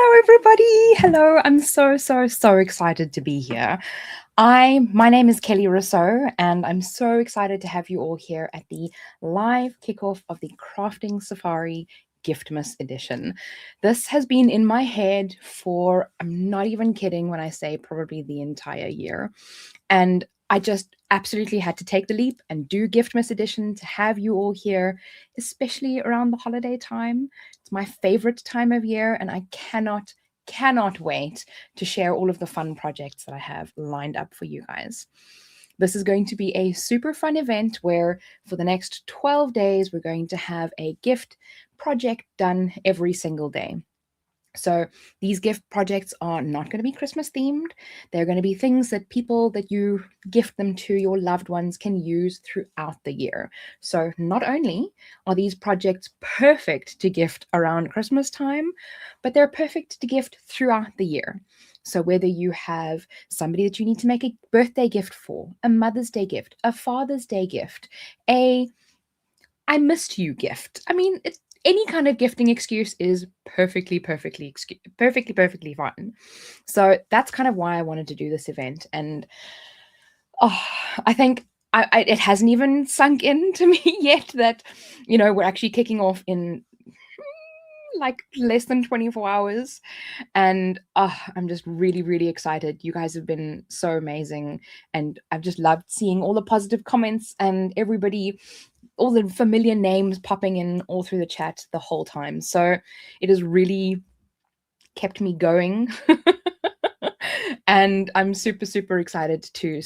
Hello, everybody. Hello. I'm so excited to be here. My name is Kelly Rousseau, and I'm so excited to have you all here at the live kickoff of the Crafting Safari Giftmas edition. This has been in my head for, I'm not even kidding when I say probably the entire year. And I just absolutely had to take the leap and do Giftmas edition to have you all here, especially around the holiday time. It's my favorite time of year, and I cannot wait to share all of the fun projects that I have lined up for you guys. This is going to be a super fun event where for the next 12 days, we're going to have a gift project done every single day. So these gift projects are not going to be Christmas themed. They're going to be things that people that you gift them to, your loved ones, can use throughout the year. So not only are these projects perfect to gift around Christmas time, but they're perfect to gift throughout the year. So whether you have somebody that you need to make a birthday gift for, a Mother's Day gift, a Father's Day gift, a I missed you gift. I mean, any kind of gifting excuse is perfectly fine. So that's kind of why I wanted to do this event. And I think it hasn't even sunk into me yet that, we're actually kicking off in like less than 24 hours. And I'm just really excited. You guys have been so amazing. And I've just loved seeing all the positive comments and everybody, all the familiar names popping in all through the chat the whole time. So it has really kept me going. And I'm super excited to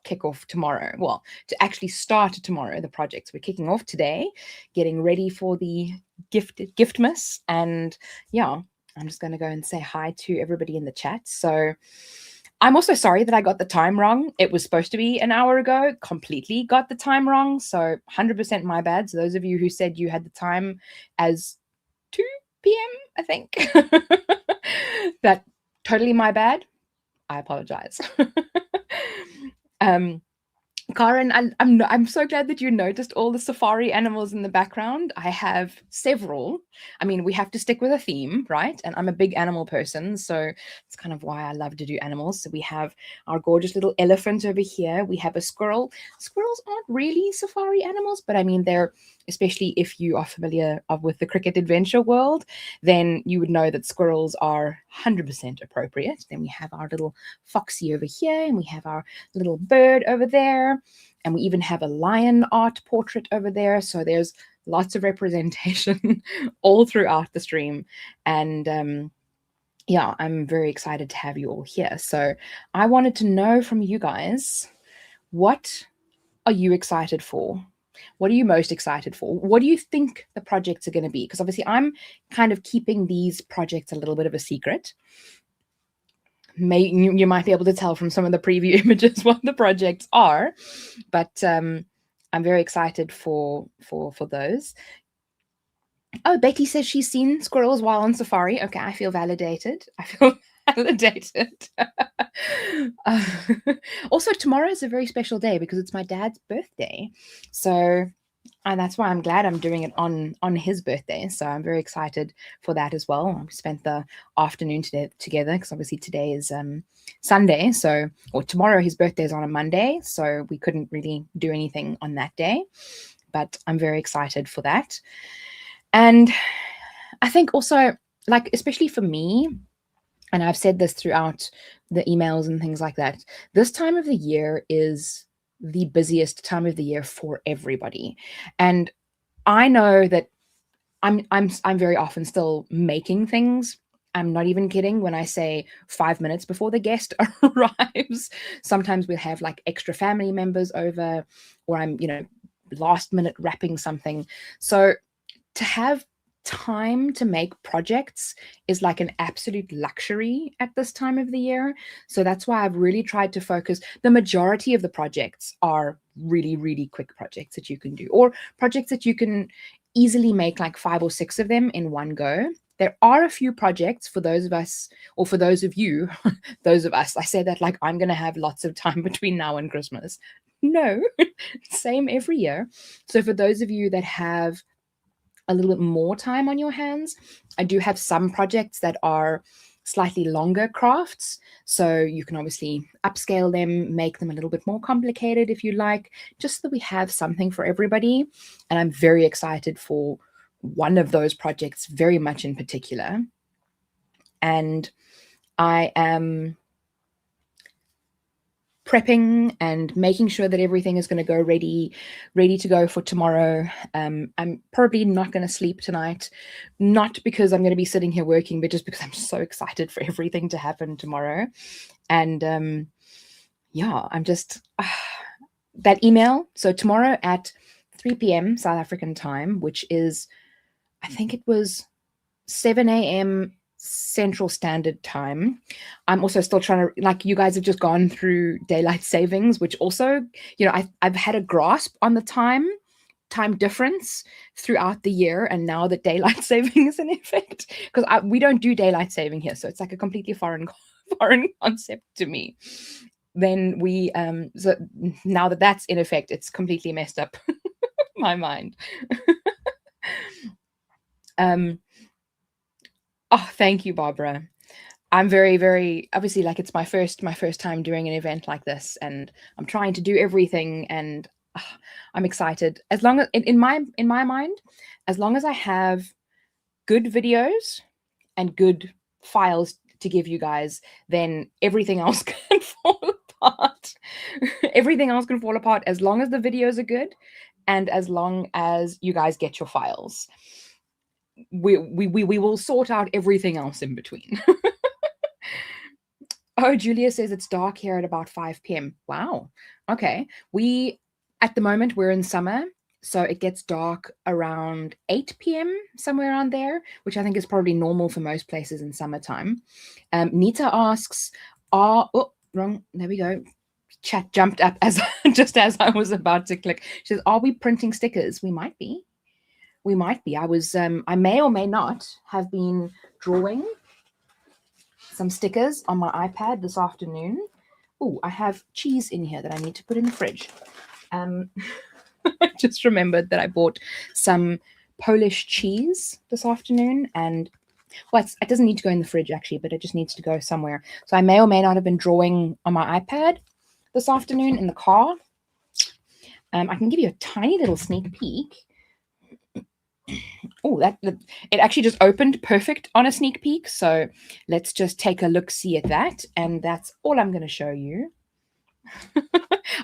kick off tomorrow. Well, to actually start tomorrow, the projects we're kicking off today, getting ready for the Giftmas. And yeah, I'm just going to go and say hi to everybody in the chat. So I'm also sorry that I got the time wrong. It was supposed to be an hour ago, completely got the time wrong. So 100% my bad. So those of you who said you had the time as 2 p.m., I think, that totally my bad. I apologize. Karen, I'm so glad that you noticed all the safari animals in the background. I have several. I mean, we have to stick with a theme, right? And I'm a big animal person, so it's kind of why I love to do animals. So we have our gorgeous little elephant over here. We have a squirrel. Squirrels aren't really safari animals, but I mean, they're, especially if you are familiar with the Cricket Adventure world, then you would know that squirrels are 100% appropriate. Then we have our little foxy over here, and we have our little bird over there. And we even have a lion art portrait over there. So there's lots of representation all throughout the stream. And yeah, I'm very excited to have you all here. So I wanted to know from you guys, what are you excited for? What are you most excited for? What do you think the projects are going to be? Because obviously I'm kind of keeping these projects a little bit of a secret. You might be able to tell from some of the preview images what the projects are, but I'm very excited for those. Oh, Betty says she's seen squirrels while on safari. Okay, I feel validated. Also, tomorrow is a very special day because it's my dad's birthday. So, and that's why I'm glad I'm doing it on his birthday. So I'm very excited for that as well. We spent the afternoon together because obviously today is Sunday. So, or tomorrow, his birthday is on a Monday. So we couldn't really do anything on that day. But I'm very excited for that. And I think also, like, especially for me, and I've said this throughout the emails and things like that, this time of the year is the busiest time of the year for everybody. And I know that I'm very often still making things. I'm not even kidding when I say 5 minutes before the guest arrives. Sometimes we'll have like extra family members over, or I'm, last minute wrapping something. So to have time to make projects is like an absolute luxury at this time of the year. So that's why I've really tried to focus. The majority of the projects are really quick projects that you can do, or projects that you can easily make like 5 or 6 of them in one go. There are a few projects for those of us, or for those of you, those of us, I say that like I'm going to have lots of time between now and Christmas. No, same every year. So for those of you that have a little bit more time on your hands. I do have some projects that are slightly longer crafts, so you can obviously upscale them, make them a little bit more complicated if you like, just so that we have something for everybody. And I'm very excited for one of those projects very much in particular. And I am prepping and making sure that everything is going to go ready to go for tomorrow. I'm probably not going to sleep tonight, not because I'm going to be sitting here working, but just because I'm so excited for everything to happen tomorrow. And yeah, I'm just that email. So tomorrow at 3 p.m. South African time, which is, I think it was 7 a.m. Central Standard Time. I'm also still trying to, like, you guys have just gone through daylight savings, which also, you know, I've had a grasp on the time difference throughout the year, and now that daylight saving is in effect, because we don't do daylight saving here, so it's like a completely foreign concept to me. Then we so now that that's in effect, it's completely messed up my mind. Oh, thank you, Barbara. I'm very, very, obviously, like, it's my first time doing an event like this, and I'm trying to do everything, and I'm excited. As long as in my mind, as long as I have good videos and good files to give you guys, then everything else can fall apart. Everything else can fall apart as long as the videos are good and as long as you guys get your files. We will sort out everything else in between. Oh, Julia says it's dark here at about 5 p.m. Wow. Okay. At the moment, we're in summer, so it gets dark around 8 p.m., somewhere around there, which I think is probably normal for most places in summertime. Nita asks, oh, wrong. There we go. Chat jumped up just as I was about to click. She says, are we printing stickers? We might be. I may or may not have been drawing some stickers on my iPad this afternoon. Oh, I have cheese in here that I need to put in the fridge. I just remembered that I bought some Polish cheese this afternoon, and well, it doesn't need to go in the fridge actually, but it just needs to go somewhere. So I may or may not have been drawing on my iPad this afternoon in the car. I can give you a tiny little sneak peek. Oh, it actually just opened perfect on a sneak peek. So let's just take a look-see at that. And that's all I'm going to show you.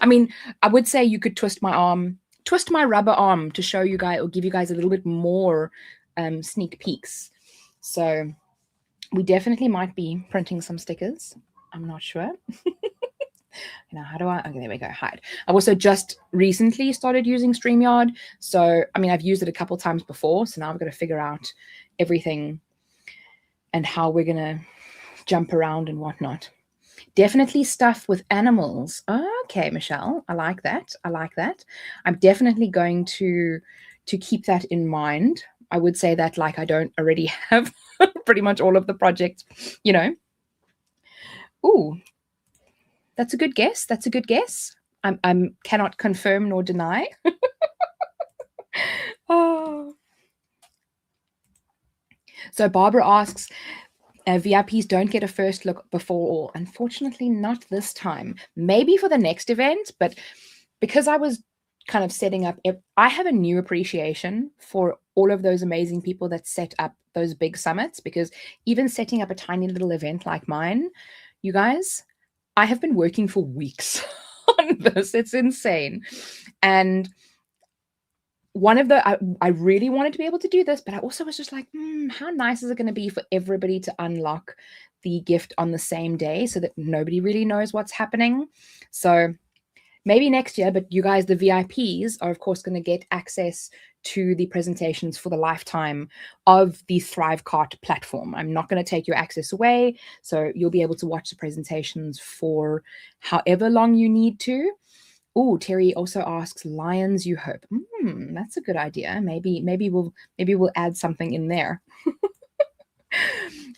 I mean, I would say you could twist my rubber arm to show you guys or give you guys a little bit more sneak peeks. So we definitely might be printing some stickers. I'm not sure. How do I? Okay, there we go. Hide. I've also just recently started using StreamYard. So, I mean, I've used it a couple times before. So now I've got to figure out everything and how we're going to jump around and whatnot. Definitely stuff with animals. Okay, Michelle. I like that. I'm definitely going to keep that in mind. I would say that, like, I don't already have pretty much all of the projects, you know. Ooh. That's a good guess. I'm cannot confirm nor deny. Oh. So Barbara asks, VIPs don't get a first look before all. Unfortunately, not this time. Maybe for the next event, but because I was kind of setting up, I have a new appreciation for all of those amazing people that set up those big summits, because even setting up a tiny little event like mine, you guys, I have been working for weeks on this. It's insane. And I really wanted to be able to do this, but I also was just like, how nice is it going to be for everybody to unlock the gift on the same day so that nobody really knows what's happening? So maybe next year, but you guys, the VIPs, are of course going to get access to the presentations for the lifetime of the Thrivecart platform. I'm not going to take your access away, so you'll be able to watch the presentations for however long you need to. Oh, Terry also asks, lions, you hope. That's a good idea. Maybe we'll add something in there.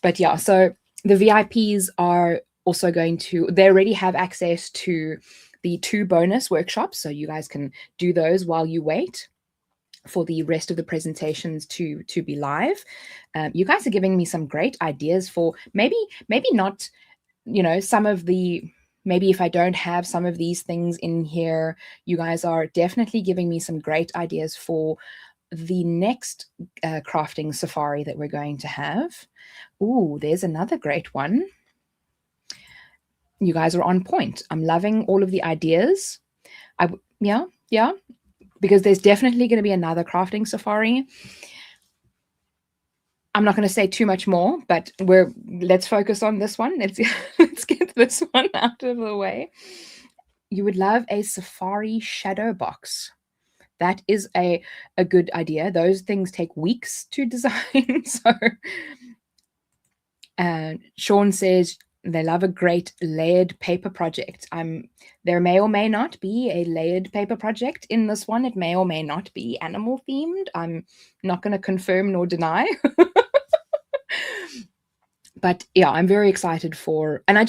But yeah, so the VIPs are also they already have access to the 2 bonus workshops, so you guys can do those while you wait. for the rest of the presentations to be live. You guys are giving me some great ideas for maybe not, some of the, maybe if I don't have some of these things in here, you guys are definitely giving me some great ideas for the next crafting safari that we're going to have. Ooh, there's another great one. You guys are on point. I'm loving all of the ideas. Yeah, because there's definitely going to be another crafting safari. I'm not going to say too much more, but let's focus on this one. Let's get this one out of the way. You would love a safari shadow box. That is a good idea. Those things take weeks to design. So Sean says they love a great layered paper project. There may or may not be a layered paper project in this one. It may or may not be animal themed. I'm not going to confirm nor deny. But yeah, I'm very excited for, and I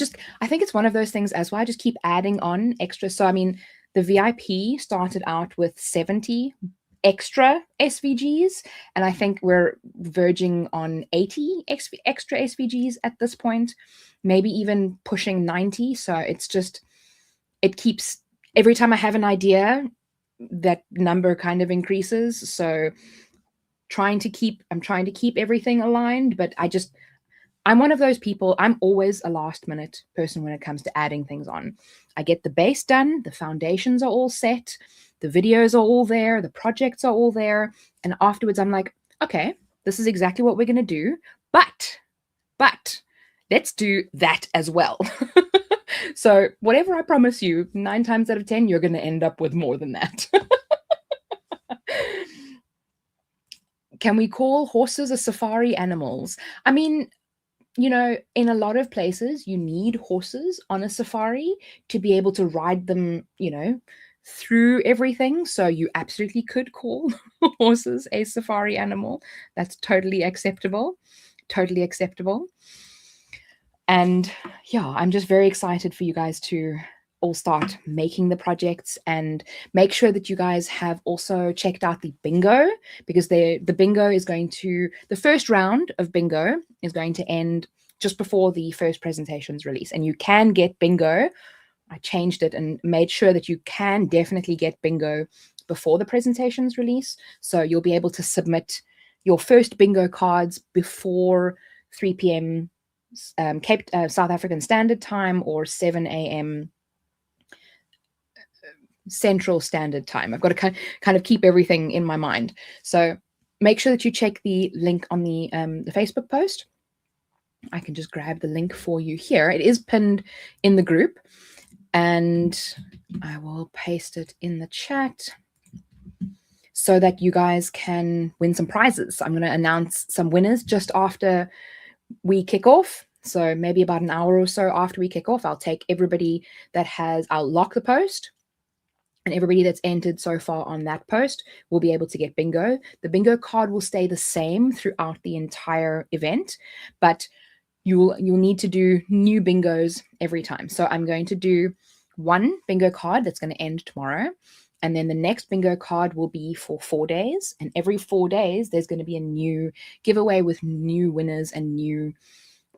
think it's one of those things as well. I just keep adding on extra. So, I mean, the VIP started out with 70 extra SVGs, and I think we're verging on 80 extra SVGs at this point, maybe even pushing 90. So it keeps, every time I have an idea, that number kind of increases. So I'm trying to keep everything aligned, but I'm one of those people, I'm always a last minute person when it comes to adding things on. I get the base done, the foundations are all set, the videos are all there, the projects are all there, and afterwards I'm like, okay, this is exactly what we're going to do, but let's do that as well. So whatever I promise you, 9 times out of 10, you're going to end up with more than that. Can we call horses a safari animals? I mean, in a lot of places, you need horses on a safari to be able to ride them, through everything. So you absolutely could call horses a safari animal. That's totally acceptable. Totally acceptable. And yeah, I'm just very excited for you guys to all start making the projects, and make sure that you guys have also checked out the bingo, because the bingo is the first round of bingo is going to end just before the first presentations release, and you can get bingo. I changed it and made sure that you can definitely get bingo before the presentations release. So you'll be able to submit your first bingo cards before 3 p.m. South African Standard Time, or 7 a.m. Central Standard Time. I've got to kind of keep everything in my mind. So make sure that you check the link on the Facebook post. I can just grab the link for you here. It is pinned in the group, and I will paste it in the chat so that you guys can win some prizes. I'm going to announce some winners just after we kick off. So maybe about an hour or so after we kick off, I'll take everybody I'll lock the post, and everybody that's entered so far on that post will be able to get bingo. The bingo card will stay the same throughout the entire event, but you'll need to do new bingos every time. So I'm going to do one bingo card that's going to end tomorrow, and then the next bingo card will be for 4 days. And every 4 days, there's going to be a new giveaway with new winners and new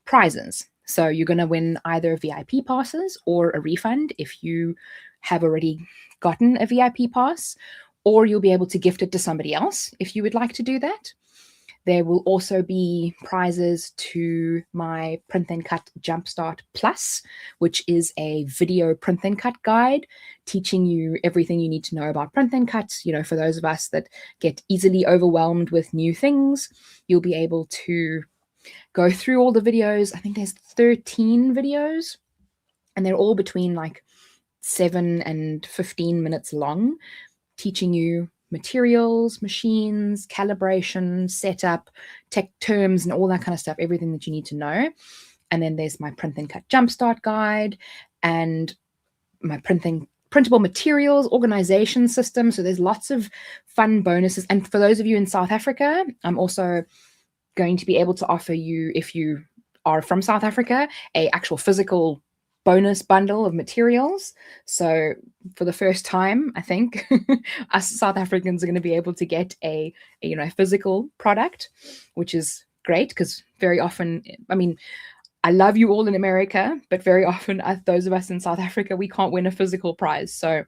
prizes. So you're going to win either VIP passes or a refund if you have already gotten a VIP pass, or you'll be able to gift it to somebody else if you would like to do that. There will also be prizes to my Print and Cut Jumpstart Plus, which is a video print and cut guide teaching you everything you need to know about print and cut. For those of us that get easily overwhelmed with new things, you'll be able to go through all the videos. I think there's 13 videos, and they're all between like 7 and 15 minutes long, teaching you materials, machines, calibration, setup, tech terms, and all that kind of stuff, everything that you need to know. And then there's my Print and Cut Jumpstart guide and my printable materials organization system. So there's lots of fun bonuses. And for those of you in South Africa, I'm also going to be able to offer you, if you are from South Africa, a actual physical bonus bundle of materials. So for the first time, I think us South Africans are going to be able to get a physical product, which is great because very often, I mean, I love you all in America, but very often those of us in South Africa, we can't win a physical prize. So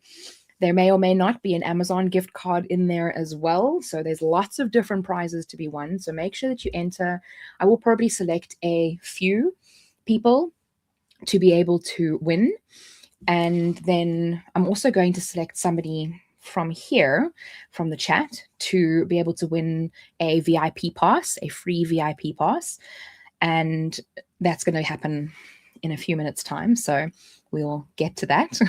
there may or may not be an Amazon gift card in there as well. So there's lots of different prizes to be won. So make sure that you enter. I will probably select a few people to be able to win. And then I'm also going to select somebody from here, from the chat, to be able to win a VIP pass, a free VIP pass. And that's going to happen in a few minutes' time. So we'll get to that.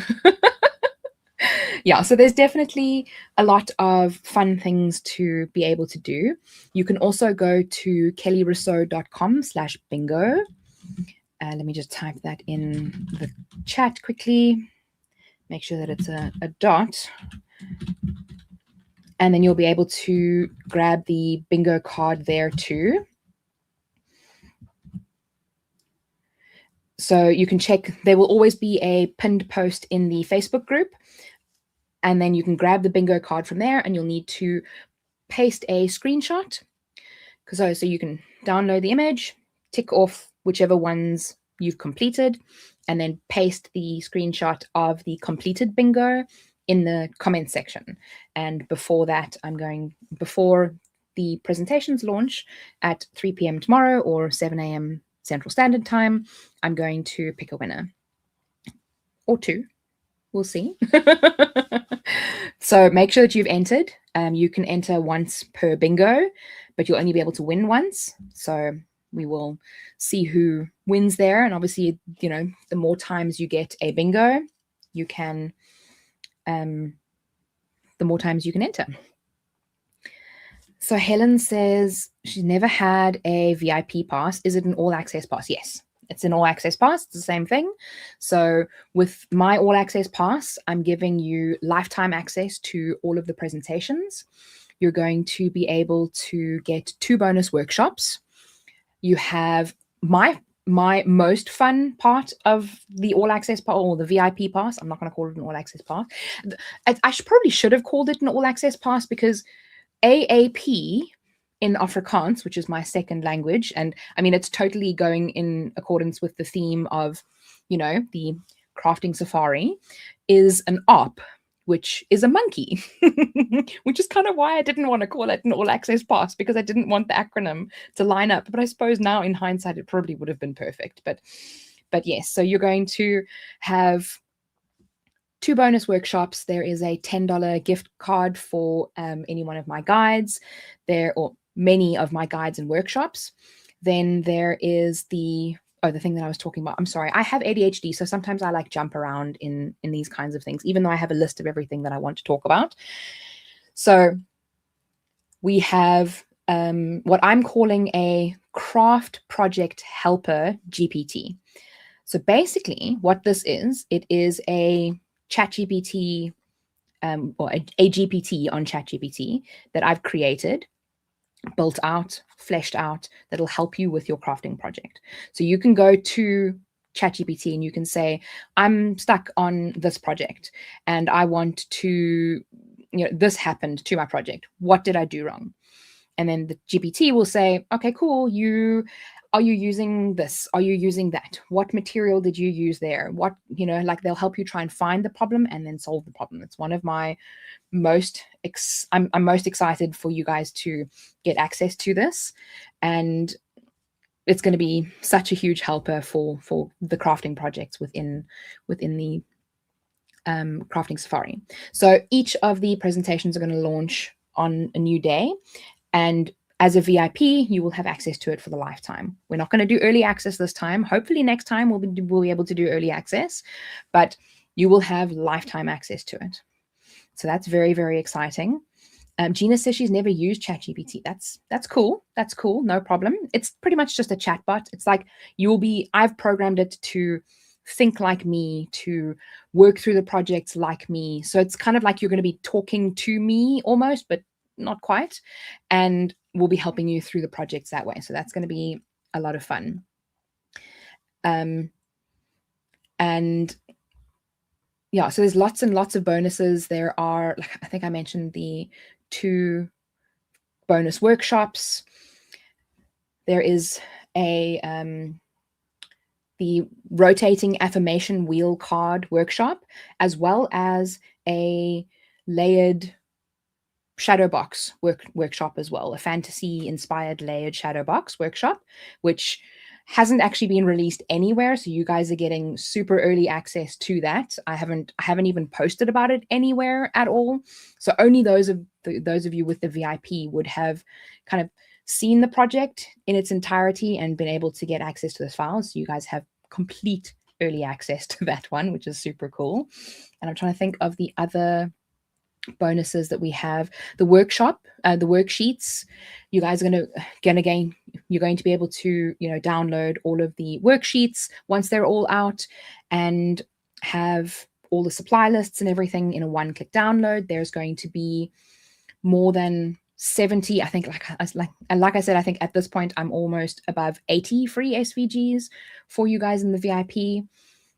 Yeah, so there's definitely a lot of fun things to be able to do. You can also go to kellyrousseau.com/bingo. Let me just type that in the chat quickly. Make sure that it's a dot. And then you'll be able to grab the bingo card there too. So you can check, there will always be a pinned post in the Facebook group. And then you can grab the bingo card from there, and you'll need to paste a screenshot. So you can download the image, tick off whichever ones you've completed, and then paste the screenshot of the completed bingo in the comment section. And before that, before the presentations launch at 3 p.m. tomorrow or 7 a.m. Central Standard Time, I'm going to pick a winner or two. We'll see. So make sure that you've entered. You can enter once per bingo, but you'll only be able to win once. So we will see who wins there. And obviously, the more times you get a bingo, you can, the more times you can enter. So Helen says she's never had a VIP pass. Is it an all access pass? Yes. It's an all access pass. It's the same thing. So with my all access pass, I'm giving you lifetime access to all of the presentations. You're going to be able to get 2 bonus workshops. You have my most fun part of the all access pass, or the VIP pass. I'm not going to call it an all access pass. I should have called it an all access pass, because AAP in Afrikaans, which is my second language, and I mean, it's totally going in accordance with the theme of, the crafting safari, is an op, which is a monkey, which is kind of why I didn't want to call it an all access pass, because I didn't want the acronym to line up. But I suppose now in hindsight, it probably would have been perfect. But yes, so you're going to have 2 bonus workshops. There is a $10 gift card for any one of my guides there, or many of my guides and workshops. Then there is the thing that I was talking about. I'm sorry, I have ADHD, so sometimes I jump around in these kinds of things, even though I have a list of everything that I want to talk about. So we have what I'm calling a craft project helper GPT. So basically what this is, it is a ChatGPT, or a GPT on ChatGPT that I've created, built out, fleshed out, that'll help you with your crafting project. So you can go to ChatGPT and you can say, I'm stuck on this project and I want to, this happened to my project. What did I do wrong? And then the GPT will say, okay, cool. Are you using this? Are you using that? What material did you use there? What, they'll help you try and find the problem and then solve the problem. It's one of my I'm most excited for you guys to get access to this. And it's going to be such a huge helper for the crafting projects within the crafting safari. So each of the presentations are going to launch on a new day. And as a VIP, you will have access to it for the lifetime. We're not going to do early access this time. Hopefully next time we'll be able to do early access, but you will have lifetime access to it. So that's very, very exciting. Gina says she's never used ChatGPT. That's cool. That's cool. No problem. It's pretty much just a chatbot. It's like I've programmed it to think like me, to work through the projects like me. So it's kind of like you're going to be talking to me almost, but not quite. And we'll be helping you through the projects that way. So that's going to be a lot of fun. And yeah, so there's lots and lots of bonuses. There are, like, I think I mentioned the 2 bonus workshops. There is a the rotating affirmation wheel card workshop, as well as a layered shadow box workshop as well, a fantasy inspired layered shadow box workshop, which hasn't actually been released anywhere, so you guys are getting super early access to that. I haven't even posted about it anywhere at all, so only those of you with the VIP would have kind of seen the project in its entirety and been able to get access to those files. So you guys have complete early access to that one, which is super cool. And I'm trying to think of the other bonuses that we have. The workshop, the worksheets, you guys are you're going to be able to, download all of the worksheets once they're all out and have all the supply lists and everything in a one-click download. There's going to be more than 70, I think, like I said, I think at this point I'm almost above 80 free SVGs for you guys in the VIP.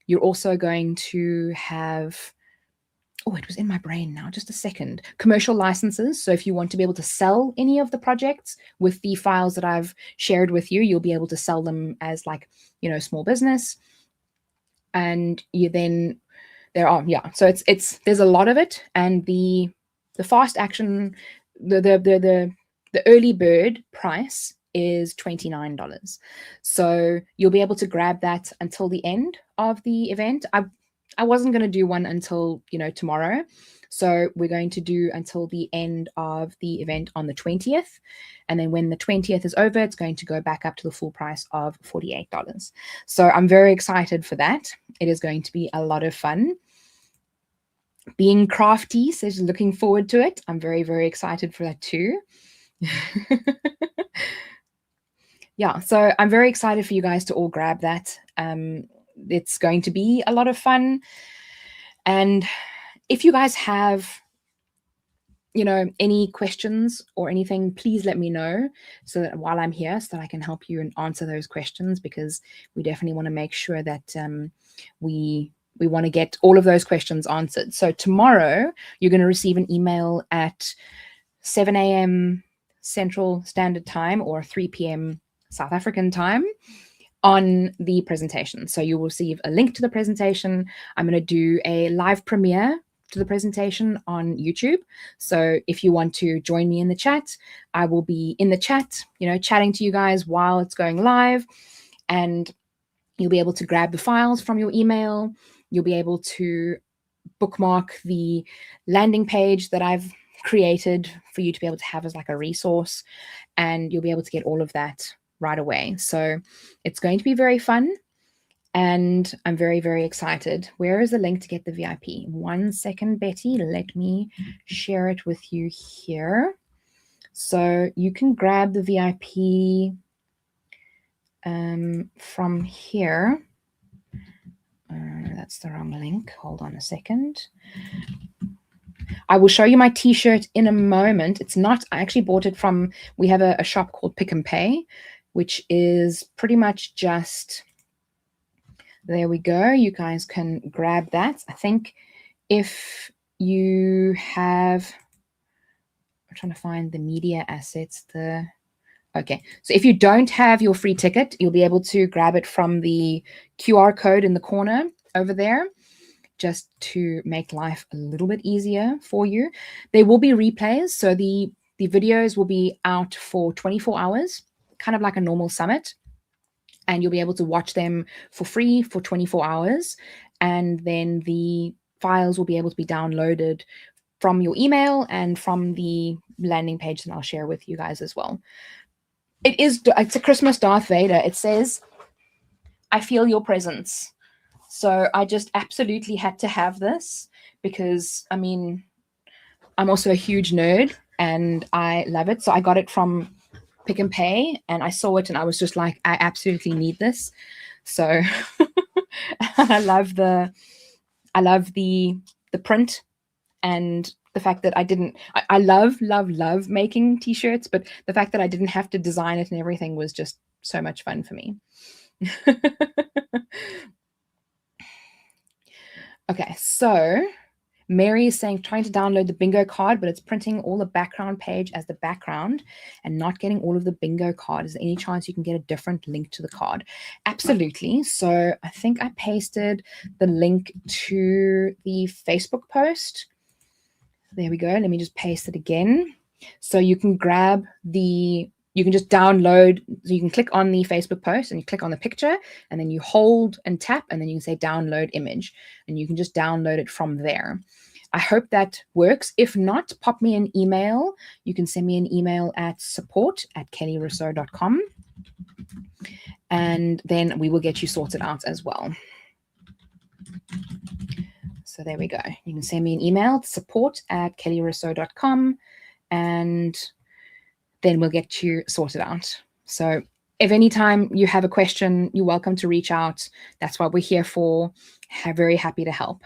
You're also going to have, oh, it was in my brain now, just a second, commercial licenses. So if you want to be able to sell any of the projects with the files that I've shared with you, you'll be able to sell them as, like, small business. And you then, so there's a lot of it. And the fast action, the early bird price is $29. So you'll be able to grab that until the end of the event. I wasn't going to do one until, tomorrow. So we're going to do until the end of the event on the 20th. And then when the 20th is over, it's going to go back up to the full price of $48. So I'm very excited for that. It is going to be a lot of fun. Being Crafty says looking forward to it. I'm very, very excited for that too. Yeah, so I'm very excited for you guys to all grab that. It's going to be a lot of fun. And if you guys have, any questions or anything, please let me know, so that while I'm here, so that I can help you and answer those questions, because we definitely want to make sure that we want to get all of those questions answered. So tomorrow you're going to receive an email at 7 a.m. Central Standard Time or 3 p.m. South African time on the presentation. So you will receive a link to the presentation. I'm going to do a live premiere to the presentation on YouTube. So if you want to join me in the chat, I will be in the chat, chatting to you guys while it's going live, and you'll be able to grab the files from your email. You'll be able to bookmark the landing page that I've created for you to be able to have as like a resource, and you'll be able to get all of that right away. So it's going to be very fun, and I'm very, very excited. Where is the link to get the VIP? 1 second, Betty. Let me share it with you here. So you can grab the VIP from here. That's the wrong link. Hold on a second. I will show you my t-shirt in a moment. It's not, I actually bought it from, we have a shop called Pick and Pay, which is pretty much just, there we go. You guys can grab that. I think if you have, I'm trying to find the media assets, okay. So if you don't have your free ticket, you'll be able to grab it from the QR code in the corner over there, just to make life a little bit easier for you. There will be replays. So the videos will be out for 24 hours, kind of like a normal summit. And you'll be able to watch them for free for 24 hours. And then the files will be able to be downloaded from your email and from the landing page that I'll share with you guys as well. It's a Christmas Darth Vader. It says, "I feel your presence." So I just absolutely had to have this because, I mean, I'm also a huge nerd and I love it. So I got it from Pick and Pay and I saw it and I was just like, I absolutely need this. So I love the print and the fact that I love making t-shirts, but the fact that I didn't have to design it and everything was just so much fun for me. Okay, so Mary is saying trying to download the bingo card, but it's printing all the background page as the background and not getting all of the bingo card. Is there any chance you can get a different link to the card? Absolutely. So I think I pasted the link to the Facebook post. There we go. Let me just paste it again. So you can grab you can just download, so you can click on the Facebook post and you click on the picture and then you hold and tap and then you can say download image and you can just download it from there. I hope that works. If not, pop me an email. You can send me an email at support@kellyrousseau.com and then we will get you sorted out as well. So there we go. You can send me an email, support@kellyrousseau.com, and then we'll get you sorted out. So if anytime you have a question, you're welcome to reach out. That's what we're here for. Very happy to help.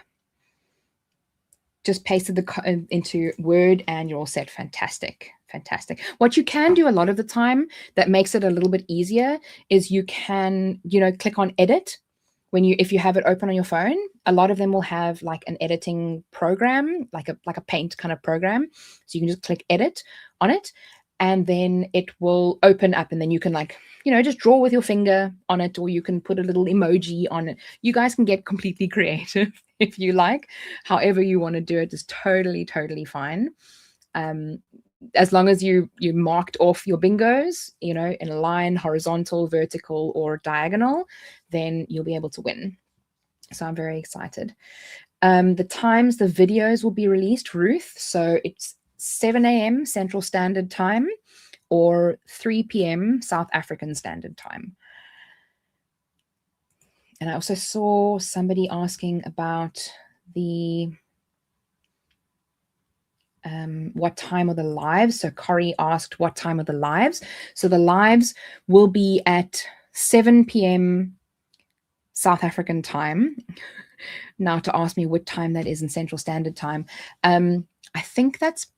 Just pasted the into Word and you're all set. Fantastic. Fantastic. What you can do a lot of the time that makes it a little bit easier is you can, click on edit if you have it open on your phone. A lot of them will have like an editing program, like a paint kind of program. So you can just click edit on it and then it will open up and then you can just draw with your finger on it, or you can put a little emoji on it. You guys can get completely creative if you like. However you want to do it is totally, totally fine. As long as you marked off your bingos, in a line, horizontal, vertical, or diagonal, then you'll be able to win. So I'm very excited. The times the videos will be released, Ruth. So it's 7 a.m. Central Standard Time or 3 p.m. South African Standard Time. And I also saw somebody asking about the what time are the lives. So Corey asked what time are the lives. So the lives will be at 7 p.m. South African time. Now to ask me what time that is in Central Standard Time. I think that's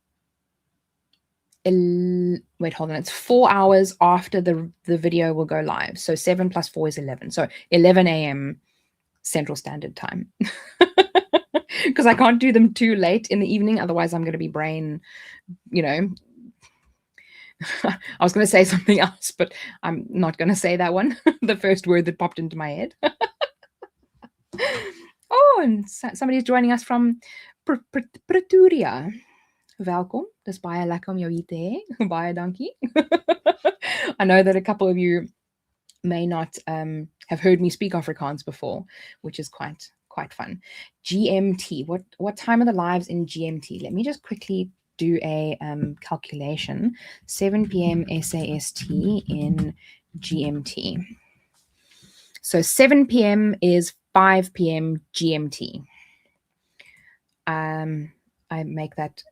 wait, hold on. It's 4 hours after the video will go live. So 7 plus 4 is 11. So 11 a.m. Central Standard Time. Because I can't do them too late in the evening. Otherwise, I'm going to be brain, I was going to say something else, but I'm not going to say that one. The first word that popped into my head. Oh, and somebody's joining us from Pretoria. Welkom. Dis baie lekker om jou hier te hê. Baie dankie. I know that a couple of you may not have heard me speak Afrikaans before, which is quite fun. GMT. What time are the lives in GMT? Let me just quickly do a calculation. 7 p.m. SAST in GMT. So 7 p.m. is 5 p.m. GMT. I make that.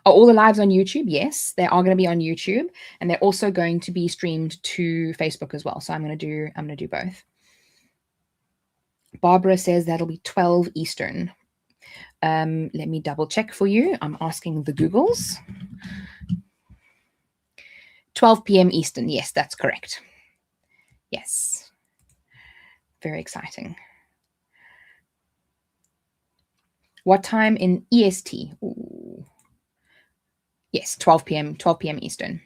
Are all the lives on YouTube? Yes, they are going to be on YouTube, and they're also going to be streamed to Facebook as well. So I'm going to do both. Barbara says that'll be 12 Eastern. Let me double check for you. I'm asking the Googles. 12 p.m. Eastern. Yes, that's correct. Yes. Very exciting. What time in EST? Ooh. Yes, 12 p.m. Eastern.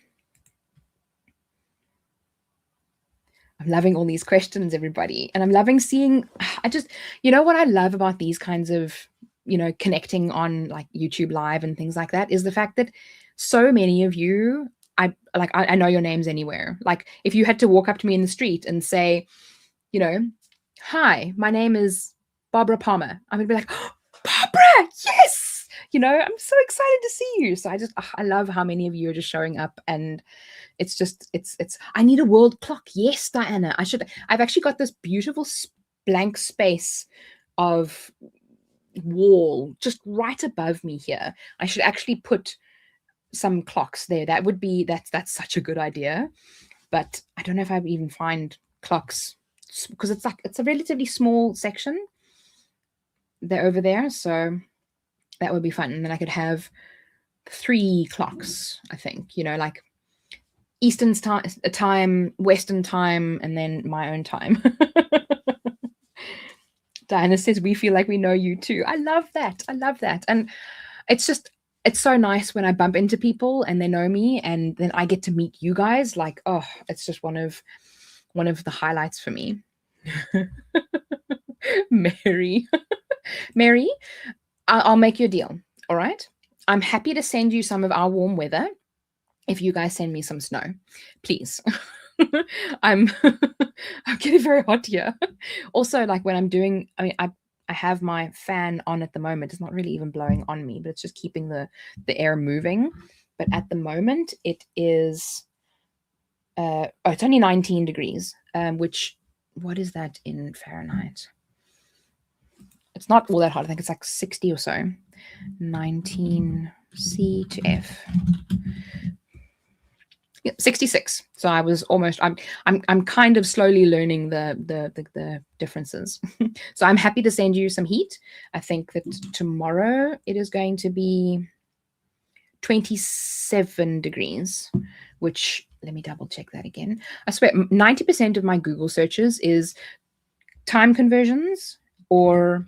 I'm loving all these questions, everybody. And I'm loving seeing, what I love about these kinds of, connecting on like YouTube Live and things like that is the fact that so many of you, I know your names anywhere. Like if you had to walk up to me in the street and say, hi, my name is Barbara Palmer, I'm going to be like, oh, Barbara, yes! I'm so excited to see you. So I love how many of you are just showing up, and it's I need a world clock. Yes, Diana, I've actually got this beautiful blank space of wall just right above me here. I should actually put some clocks there. That's such a good idea. But I don't know if I would even find clocks because it's a relatively small section. They're over there. So that would be fun. And then I could have 3 clocks, I think, like Eastern time, Western time, and then my own time. Diana says, we feel like we know you too. I love that. I love that. And it's so nice when I bump into people and they know me, and then I get to meet you guys. Like, oh, it's just one of the highlights for me. Mary, Mary, I'll make you a deal. All right. I'm happy to send you some of our warm weather if you guys send me some snow, please. I'm I'm getting very hot here. Also, like when I'm doing, I mean, I have my fan on at the moment. It's not really even blowing on me, but it's just keeping the air moving. But at the moment, it is it's only 19 degrees, which, what is that in Fahrenheit? It's not all that hot. I think it's like 60 or so. 19 C to F. Yeah, 66. So I was almost. I'm kind of slowly learning the differences. So I'm happy to send you some heat. I think that tomorrow it is going to be 27 degrees, which, let me double check that again. I swear 90% of my Google searches is time conversions or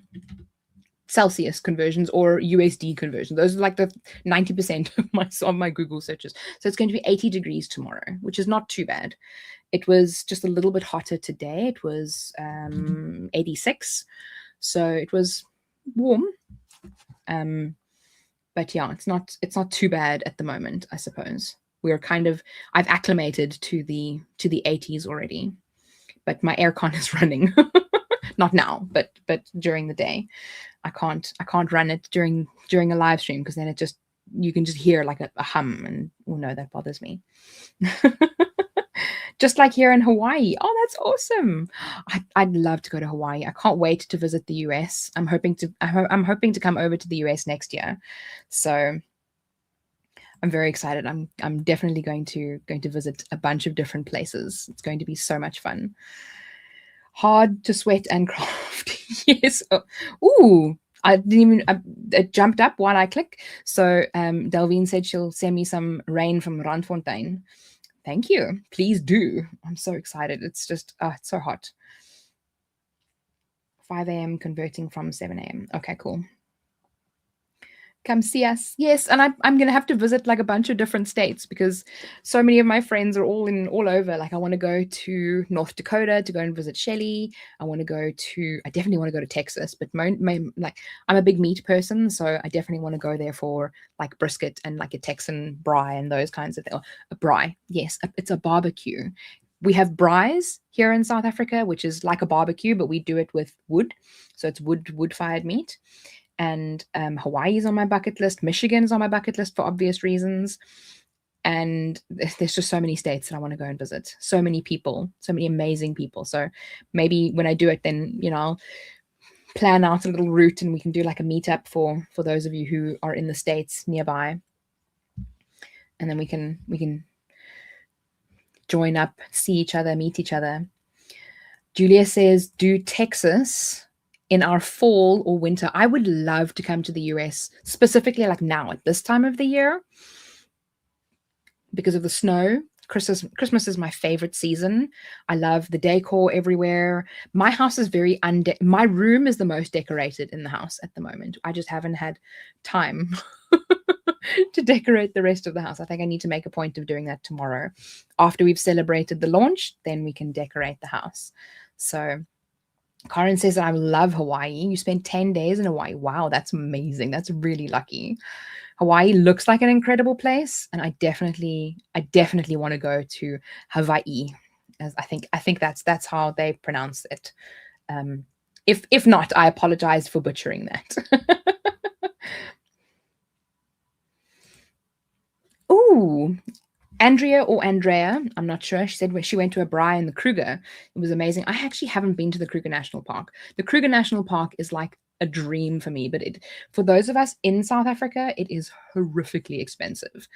Celsius conversions or USD conversions. Those are like the 90% of my Google searches. So it's going to be 80 degrees tomorrow, which is not too bad. It was just a little bit hotter today. It was 86. So it was warm. But yeah, it's not too bad at the moment, I suppose. We're kind of, I've acclimated to the 80s already. But my aircon is running. Not now, but during the day. I can't run it during a live stream, because then you can just hear like a hum, and oh no, that bothers me. Just like here in Hawaii. Oh, that's awesome. I'd love to go to Hawaii. I can't wait to visit the US. I'm hoping to come over to the US next year. So I'm very excited. I'm definitely going to visit a bunch of different places. It's going to be so much fun. Hard to sweat and craft. Yes. Ooh, I didn't even, it jumped up while I click. So Delvine said she'll send me some rain from Randfontein. Thank you. Please do. I'm so excited. It's just, it's so hot. 5 a.m. converting from 7 a.m. Okay, cool. Come see us. Yes, and I'm going to have to visit like a bunch of different states, because so many of my friends are all over. Like I want to go to North Dakota to go and visit Shelly. I definitely want to go to Texas, but like I'm a big meat person, so I definitely want to go there for like brisket and like a Texan braai and those kinds of things. A braai, yes, it's a barbecue. We have braais here in South Africa, which is like a barbecue, but we do it with wood. So it's wood-fired meat. And Hawaii's on my bucket list. Michigan's on my bucket list for obvious reasons. And there's just so many states that I want to go and visit. So many people, so many amazing people. So maybe when I do it, then, I'll plan out a little route and we can do like a meetup for those of you who are in the States nearby. And then we can join up, see each other, meet each other. Julia says, do Texas in our fall or winter. I would love to come to the US, specifically like now at this time of the year, because of the snow. Christmas is my favorite season. I love the decor everywhere. My house is very my room is the most decorated in the house at the moment. I just haven't had time to decorate the rest of the house. I think I need to make a point of doing that tomorrow. After we've celebrated the launch, then we can decorate the house. So Karen says that I love Hawaii. You spent 10 days in Hawaii. Wow, that's amazing. That's really lucky. Hawaii looks like an incredible place, and I definitely want to go to Hawaii. As I think that's how they pronounce it. If not, I apologize for butchering that. Ooh, Andrea, I'm not sure. She said she went to a braai in the Kruger. It was amazing. I actually haven't been to the Kruger National Park. The Kruger National Park is like a dream for me, but for those of us in South Africa, it is horrifically expensive.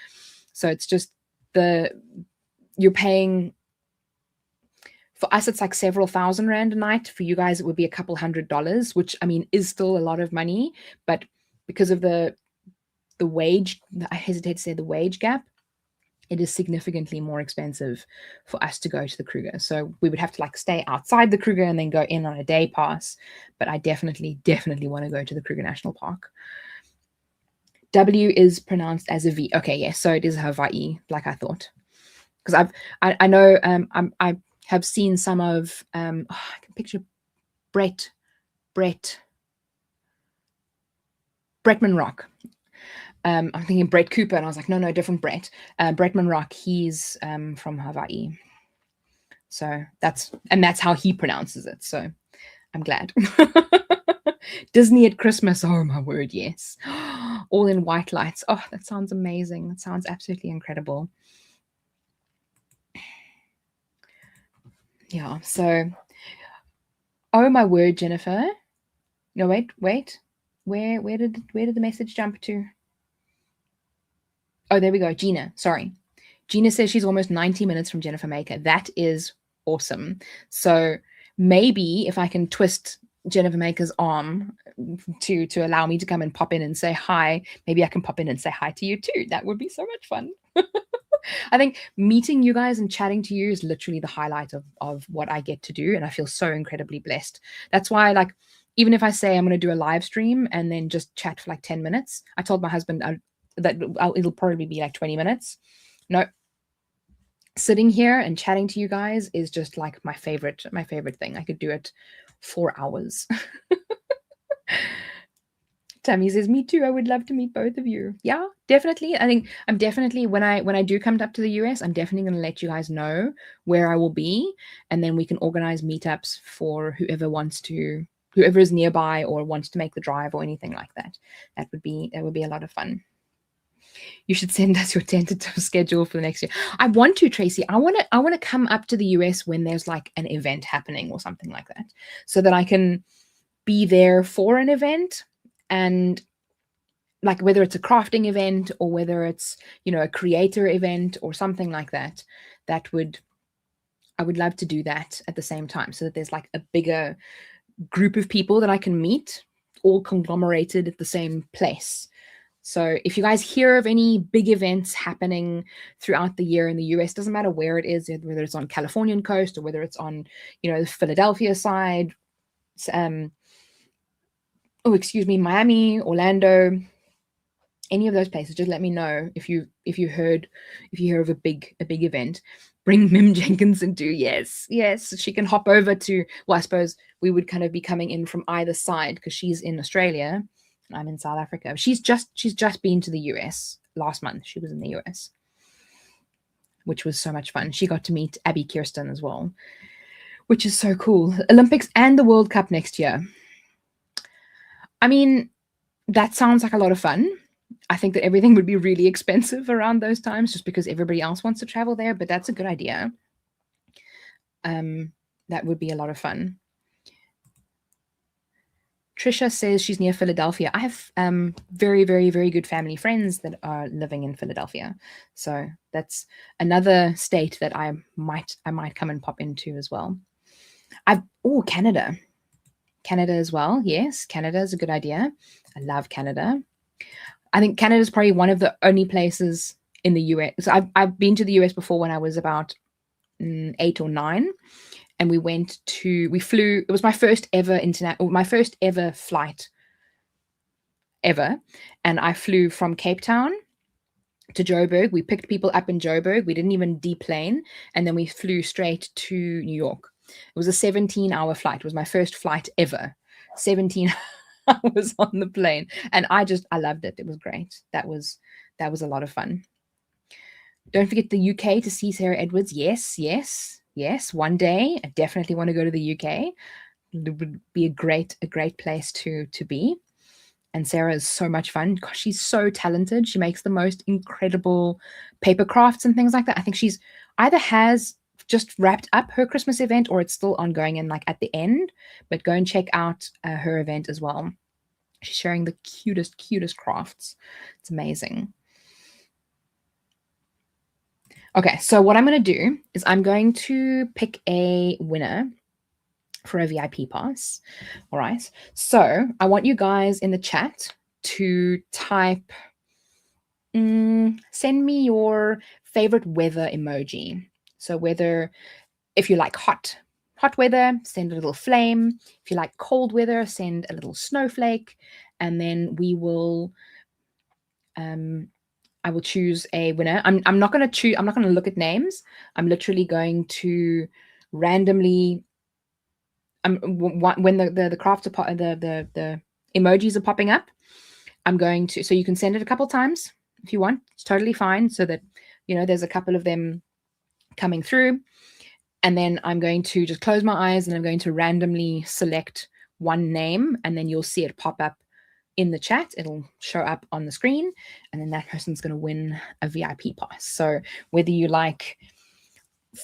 So it's just you're paying, for us, it's like several thousand rand a night. For you guys, it would be a couple $100, which I mean is still a lot of money, but because of the wage, I hesitate to say the wage gap, it is significantly more expensive for us to go to the Kruger. So we would have to like stay outside the Kruger and then go in on a day pass. But I definitely want to go to the Kruger National Park. W is pronounced as a V. Okay, yes, so it is Hawaii, like I thought. Because I know I have seen some of I can picture Bretman Rock. I'm thinking Brett Cooper, and I was like, no, different Brett. Bretman Rock, he's from Hawaii. So that's how he pronounces it. So I'm glad. Disney at Christmas. Oh my word, yes. All in white lights. Oh, that sounds amazing. That sounds absolutely incredible. Yeah, so oh my word, Jennifer. No, wait. Where did the message jump to? Oh, there we go. Gina, sorry. Gina says she's almost 90 minutes from Jennifer Maker. That is awesome. So maybe if I can twist Jennifer Maker's arm to allow me to come and pop in and say hi, maybe I can pop in and say hi to you too. That would be so much fun. I think meeting you guys and chatting to you is literally the highlight of what I get to do. And I feel so incredibly blessed. That's why, like, even if I say I'm going to do a live stream and then just chat for like 10 minutes, I told my husband that it'll probably be like 20 minutes. No, sitting here and chatting to you guys is just like my favorite thing. I could do it for hours. Tammy says, me too. I would love to meet both of you. Yeah, definitely. I think I'm definitely, when I do come up to the US, I'm definitely going to let you guys know where I will be. And then we can organize meetups for whoever is nearby or wants to make the drive or anything like that. That would be a lot of fun. You should send us your tentative schedule for the next year. I want to, Tracy. I want to come up to the US when there's like an event happening or something like that, so that I can be there for an event. And like whether it's a crafting event or whether it's, a creator event or something like that, I would love to do that at the same time, so that there's like a bigger group of people that I can meet, all conglomerated at the same place. So if you guys hear of any big events happening throughout the year in the US, doesn't matter where it is, whether it's on Californian coast or whether it's on, the Philadelphia side, Miami, Orlando, any of those places, just let me know if you hear of a big event. Bring Mim Jenkins into, yes, she can hop over to, well, I suppose we would kind of be coming in from either side because she's in Australia and I'm in South Africa. She's just been to the US last month. She was in the US, which was so much fun. She got to meet Abby Kirsten as well, which is so cool. Olympics and the World Cup next year. I mean, that sounds like a lot of fun. I think that everything would be really expensive around those times just because everybody else wants to travel there, but that's a good idea. That would be a lot of fun. Trisha says she's near Philadelphia. I have very, very, very good family friends that are living in Philadelphia. So that's another state that I might come and pop into as well. Canada. Canada as well. Yes, Canada is a good idea. I love Canada. I think Canada is probably one of the only places in the US. So I've been to the US before when I was about 8 or 9, and we flew. It was my first ever flight ever, and I flew from Cape Town to Joburg. We picked people up in Joburg. We didn't even deplane, and then we flew straight to New York. It was a 17-hour flight. It was my first flight ever. 17 hours on the plane, and I loved it. It was great. That was a lot of fun. Don't forget the UK to see Sarah Edwards. Yes. One day, I definitely want to go to the UK. It would be a great place to be. And Sarah is so much fun. Gosh, she's so talented. She makes the most incredible paper crafts and things like that. I think she's either has just wrapped up her Christmas event or it's still ongoing and like at the end. But go and check out her event as well. She's sharing the cutest crafts. It's amazing. Okay, so what I'm going to do is I'm going to pick a winner for a VIP pass. All right. So I want you guys in the chat to type, send me your favorite weather emoji. So whether, if you like hot weather, send a little flame. If you like cold weather, send a little snowflake. And then we will, I will choose a winner. I'm not going to look at names. I'm literally going to randomly, when the crafts are the emojis are popping up, I'm going to, so you can send it a couple times if you want. It's totally fine, so that there's a couple of them coming through. And then I'm going to just close my eyes and I'm going to randomly select one name, and then you'll see it pop up in the chat. It'll show up on the screen, and then that person's going to win a VIP pass. So whether you like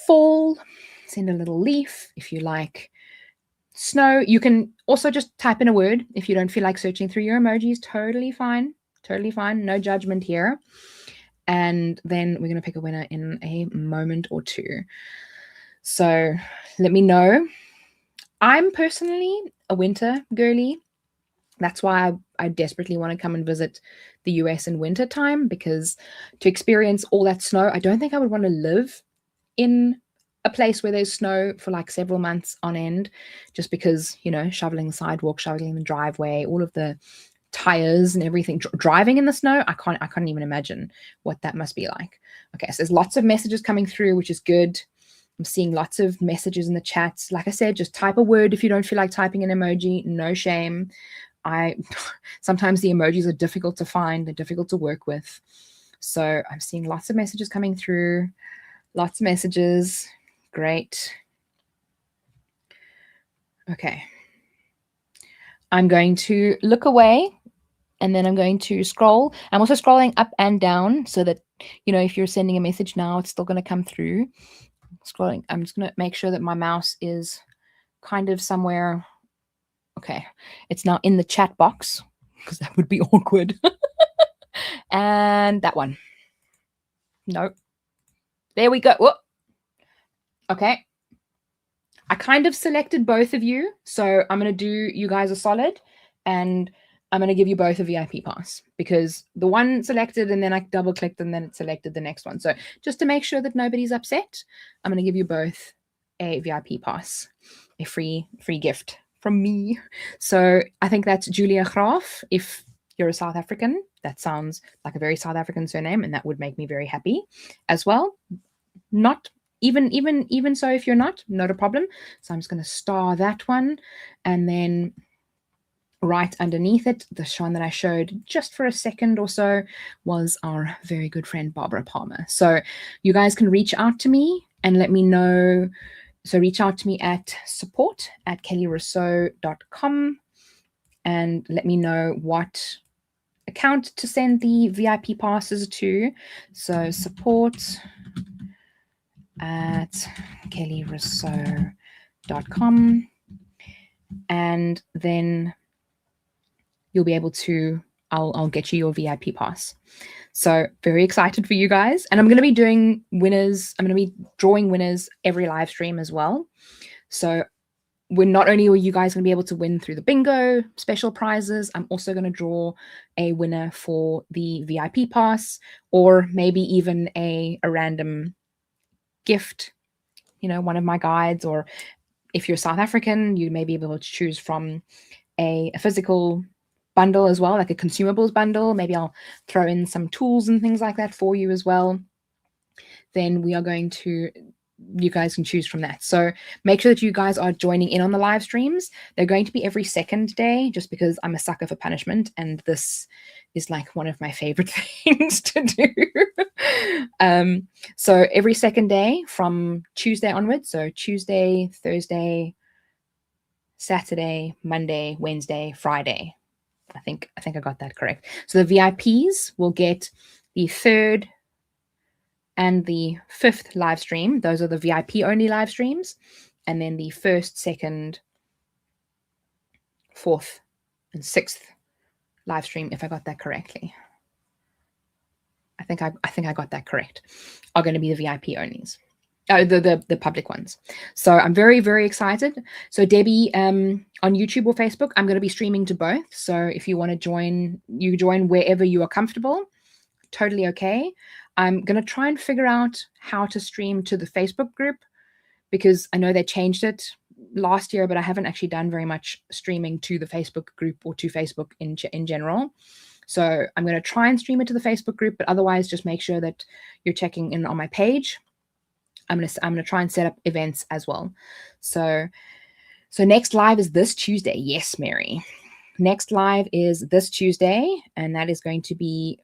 fall, send a little leaf. If you like snow, you can also just type in a word. If you don't feel like searching through your emojis, totally fine. Totally fine. No judgment here. And then we're going to pick a winner in a moment or two. So let me know. I'm personally a winter girly. That's why I desperately want to come and visit the US in winter time, because to experience all that snow, I don't think I would want to live in a place where there's snow for like several months on end, just because, shoveling the sidewalk, shoveling the driveway, all of the tires and everything, driving in the snow, I can't even imagine what that must be like. Okay, so there's lots of messages coming through, which is good. I'm seeing lots of messages in the chats. Like I said, just type a word if you don't feel like typing an emoji. No shame. Sometimes the emojis are difficult to find. They're difficult to work with. So I'm seeing lots of messages coming through. Lots of messages. Great. Okay. I'm going to look away, and then I'm going to scroll. I'm also scrolling up and down so that, if you're sending a message now, it's still going to come through. Scrolling. I'm just going to make sure that my mouse is kind of somewhere. Okay. It's now in the chat box, because that would be awkward. And that one. No. There we go. Whoop. Okay. I kind of selected both of you, so I'm going to do you guys a solid, and I'm going to give you both a VIP pass, because the one selected and then I double clicked and then it selected the next one. So just to make sure that nobody's upset, I'm going to give you both a VIP pass, a free gift from me. So I think that's Julia Graaf. If you're a South African, that sounds like a very South African surname, and that would make me very happy as well. Not even so, if you're not a problem. So I'm just going to star that one, and then right underneath it, the one that I showed just for a second or so was our very good friend Barbara Palmer. So you guys can reach out to me and let me know. So reach out to me at support@kellyrousseau.com and let me know what account to send the VIP passes to. So support@kellyrousseau.com, and then you'll be able to, I'll get you your VIP pass. So very excited for you guys. And I'm going to be doing winners. I'm going to be drawing winners every live stream as well. So not only are you guys going to be able to win through the bingo special prizes, I'm also going to draw a winner for the VIP pass, or maybe even a random gift, one of my guides. Or if you're South African, you may be able to choose from a physical bundle as well, like a consumables bundle. Maybe I'll throw in some tools and things like that for you as well. Then you guys can choose from that. So make sure that you guys are joining in on the live streams. They're going to be every second day, just because I'm a sucker for punishment, and this is like one of my favorite things to do. So every second day from Tuesday onwards, so Tuesday, Thursday, Saturday, Monday, Wednesday, Friday. I think I got that correct. So the VIPs will get the 3rd and the 5th live stream. Those are the VIP only live streams. And then the 1st, 2nd, 4th, and 6th live stream, if I got that correctly. I think I got that correct, are going to be the VIP onlys. The public ones. So I'm very, very excited. So Debbie, on YouTube or Facebook, I'm going to be streaming to both. So if you want to join, you join wherever you are comfortable. Totally okay. I'm going to try and figure out how to stream to the Facebook group, because I know they changed it last year, but I haven't actually done very much streaming to the Facebook group or to Facebook in general. So I'm going to try and stream it to the Facebook group, but otherwise just make sure that you're checking in on my page. I'm going to try and set up events as well. So next live is this Tuesday. Yes, Mary. Next live is this Tuesday, and that is going to be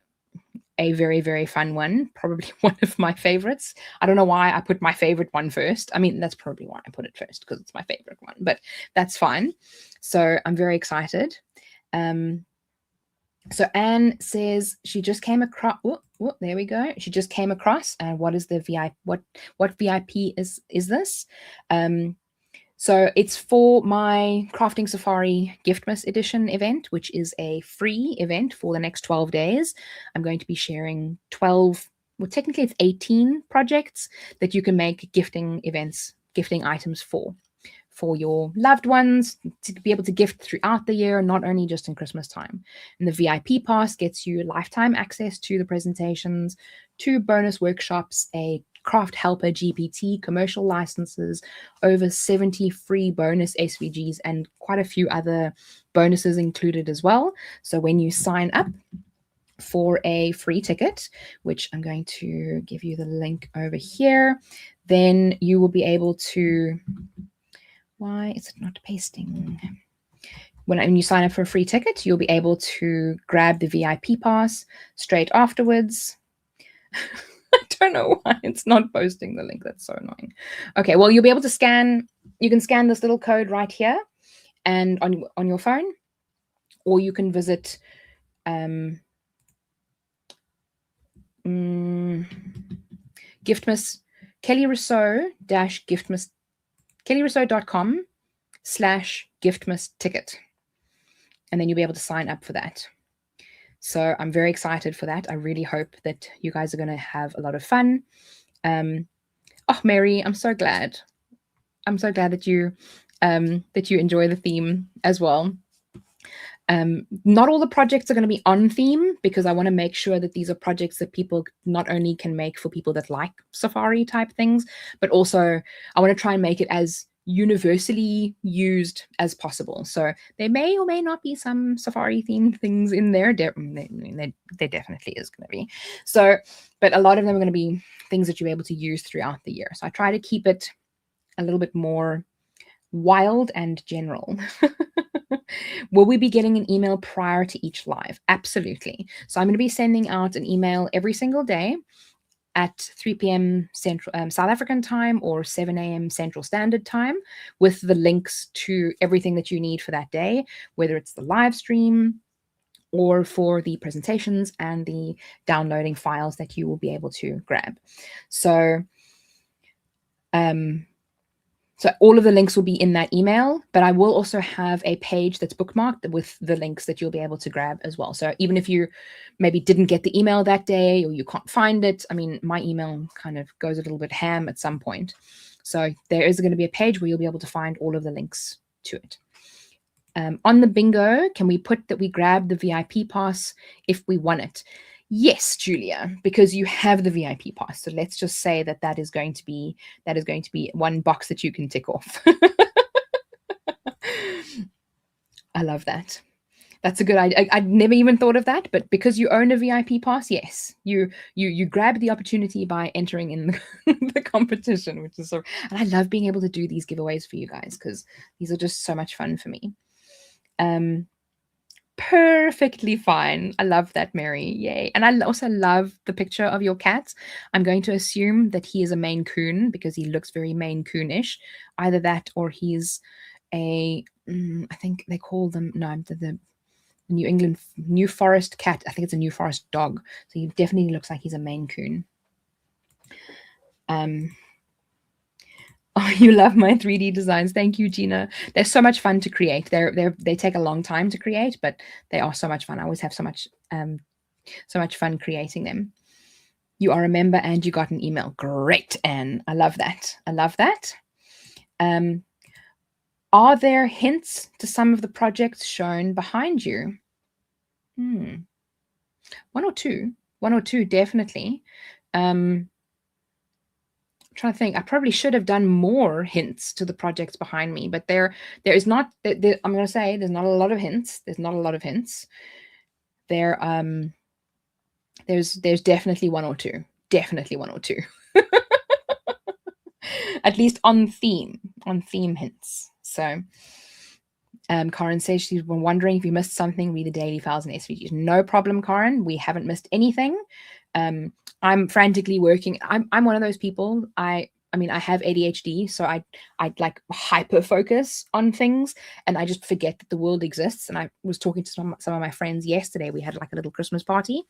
a very, very fun one. Probably one of my favorites. I don't know why I put my favorite one first. I mean, that's probably why I put it first, because it's my favorite one, but that's fine. So I'm very excited. So Anne says she just came across. There we go. She just came across. And what is the VIP? What VIP is this? So it's for my Crafting Safari Giftmas edition event, which is a free event for the next 12 days. I'm going to be sharing 12. Well, technically it's 18 projects that you can make gifting items for your loved ones, to be able to gift throughout the year, not only just in Christmas time. And the VIP pass gets you lifetime access to the presentations, 2 bonus workshops, a craft helper GPT, commercial licenses, over 70 free bonus SVGs, and quite a few other bonuses included as well. So when you sign up for a free ticket, which I'm going to give you the link over here, then you will be able to... Why is it not pasting? When you sign up for a free ticket, you'll be able to grab the VIP pass straight afterwards. I don't know why it's not posting the link. That's so annoying. Okay, well, you'll be able to scan. You can scan this little code right here and on your phone, or you can visit Giftmas, Kelly Rousseau-Giftmas, kellyrousseau.com/Giftmas ticket. And then you'll be able to sign up for that. So I'm very excited for that. I really hope that you guys are going to have a lot of fun. Oh, Mary, I'm so glad. I'm so glad that you enjoy the theme as well. Not all the projects are going to be on theme, because I want to make sure that these are projects that people not only can make for people that like safari type things, but also I want to try and make it as universally used as possible. So there may or may not be some safari themed things in there. There definitely is going to be. So, but a lot of them are going to be things that you're able to use throughout the year. So I try to keep it a little bit more wild and general. Will we be getting an email prior to each live? Absolutely. So I'm going to be sending out an email every single day at 3 p.m. Central South African time, or 7 a.m. Central Standard Time, with the links to everything that you need for that day, whether it's the live stream or for the presentations and the downloading files that you will be able to grab. So so all of the links will be in that email, but I will also have a page that's bookmarked with the links that you'll be able to grab as well. So even if you maybe didn't get the email that day, or you can't find it, I mean, my email kind of goes a little bit ham at some point. So there is going to be a page where you'll be able to find all of the links to it. On the bingo, can we put that we grab the VIP pass if we want it? Yes, Julia, because you have the VIP pass. So let's just say that is going to be one box that you can tick off. I love that. That's a good idea. I'd never even thought of that, but because you own a VIP pass, yes, you grab the opportunity by entering in the competition, which is so. And I love being able to do these giveaways for you guys, because these are just so much fun for me. Perfectly fine. I love that, Mary. Yay. And I also love the picture of your cat. I'm going to assume that he is a Maine Coon, because he looks very Maine Coonish. Either that, or he's I think they call them, no, the New England New Forest cat. I think it's a New Forest dog. So he definitely looks like he's a Maine Coon. Oh, you love my 3D designs. Thank you, Gina. They're so much fun to create. They take a long time to create, but they are so much fun. I always have so much fun creating them. You are a member and you got an email. Great, Anne. I love that. I love that. Are there hints to some of the projects shown behind you? One or two, definitely. Trying to think, I probably should have done more hints to the projects behind me, but there is not. I'm going to say there's not a lot of hints. There's not a lot of hints. There's definitely one or two. Definitely one or two. At least on theme hints. So Karen says she's been wondering if you missed something, read the daily files and SVGs. No problem, Karen. We haven't missed anything. I'm frantically working. I'm one of those people. I mean, I have ADHD, so I like hyper focus on things, and I just forget that the world exists. And I was talking to some of my friends yesterday. We had like a little Christmas party,